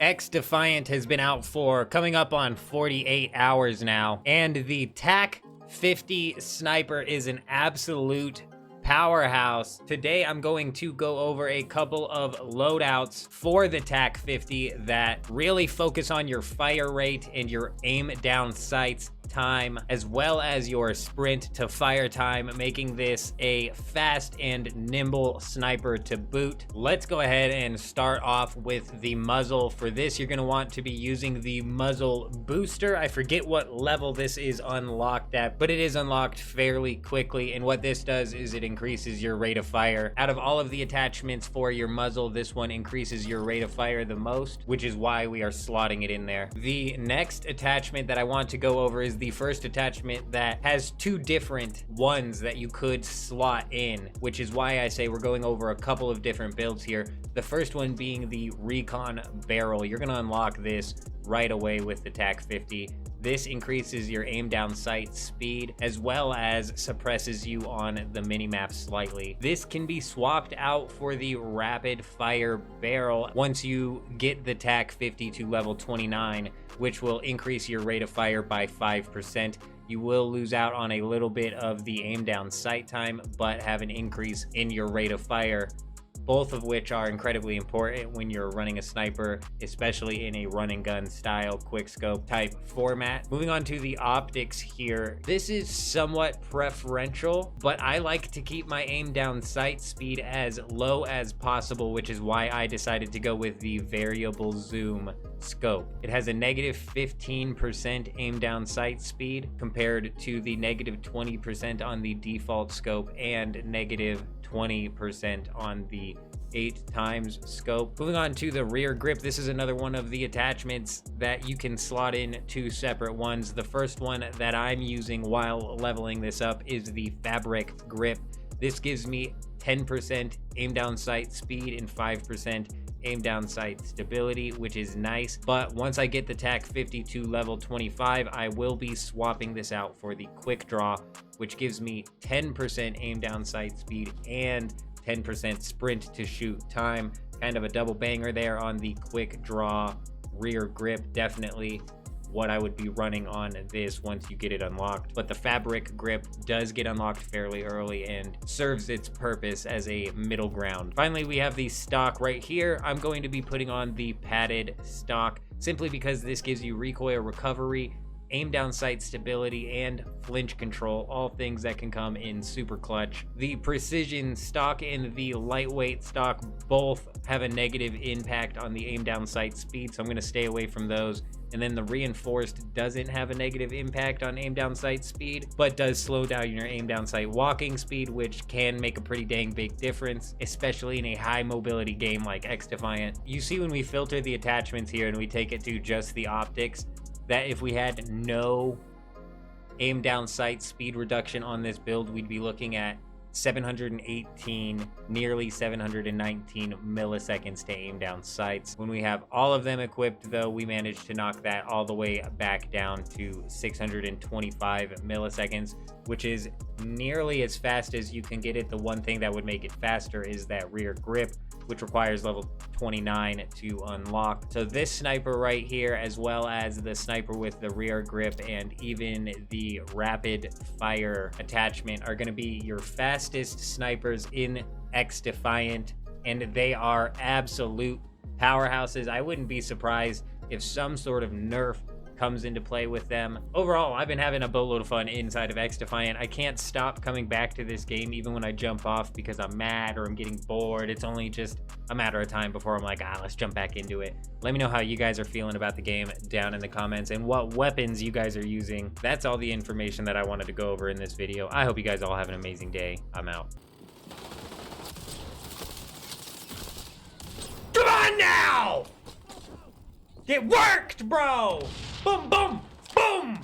XDefiant has been out for coming up on 48 hours now, and the TAC 50 sniper is an absolute powerhouse. Today I'm going to go over a couple of loadouts for the TAC 50 that really focus on your fire rate and your aim down sights time, as well as your sprint to fire time, making this a fast and nimble sniper to boot. Let's go ahead and start off with the muzzle. For this, you're going to want to be using the muzzle booster. I forget what level this is unlocked at, but it is unlocked fairly quickly, and what this does is it increases your rate of fire. Out of all of the attachments for your muzzle, this one increases your rate of fire the most, which is why we are slotting it in there. The next attachment that I want to go over is the first attachment that has two different ones that you could slot in, which is why I say we're going over a couple of different builds here. The first one being the recon barrel. You're going to unlock this right away with the TAC 50. This increases your aim down sight speed as well as suppresses you on the minimap slightly. This can be swapped out for the rapid fire barrel once you get the TAC 50 to level 29, which will increase your rate of fire by 5%. You will lose out on a little bit of the aim down sight time, but have an increase in your rate of fire, both of which are incredibly important when you're running a sniper, especially in a run and gun style quickscope type format. Moving on to the optics here. This is somewhat preferential, but I like to keep my aim down sight speed as low as possible, which is why I decided to go with the variable zoom scope. It has a negative 15% aim down sight speed compared to the negative 20% on the default scope and negative 20% on the 8x scope. Moving on to the rear grip. This is another one of the attachments that you can slot in two separate ones. The first one that I'm using while leveling this up is the fabric grip. This gives me 10% aim down sight speed and 5% aim down sight stability, which is nice. But once I get the TAC 50 to level 25, I will be swapping this out for the quick draw, which gives me 10% aim down sight speed and 10% sprint to shoot time. Kind of a double banger there on the quick draw rear grip. Definitely what I would be running on this once you get it unlocked. But the fabric grip does get unlocked fairly early and serves its purpose as a middle ground. Finally, we have the stock right here. I'm going to be putting on the padded stock simply because this gives you recoil recovery, aim down sight stability, and flinch control, all things that can come in super clutch. The precision stock and the lightweight stock both have a negative impact on the aim down sight speed, so I'm going to stay away from those. And then the reinforced doesn't have a negative impact on aim down sight speed, but does slow down your aim down sight walking speed, which can make a pretty dang big difference, especially in a high mobility game like XDefiant. You see when we filter the attachments here and we take it to just the optics, that if we had no aim down sight speed reduction on this build, we'd be looking at 718, nearly 719 milliseconds to aim down sights. When we have all of them equipped, though, we managed to knock that all the way back down to 625 milliseconds, which is nearly as fast as you can get it. The one thing that would make it faster is that rear grip, which requires level 29 to unlock. So this sniper right here, as well as the sniper with the rear grip and even the rapid fire attachment, are going to be your fastest snipers in XDefiant, and they are absolute powerhouses. I wouldn't be surprised if some sort of nerf comes into play with them. Overall, I've been having a boatload of fun inside of XDefiant. I can't stop coming back to this game even when I jump off because I'm mad or I'm getting bored. It's only just a matter of time before I'm like, let's jump back into it. Let me know how you guys are feeling about the game down in the comments and what weapons you guys are using. That's all the information that I wanted to go over in this video. I hope you guys all have an amazing day. I'm out. Come on now! It worked, bro! Boom, boom, boom!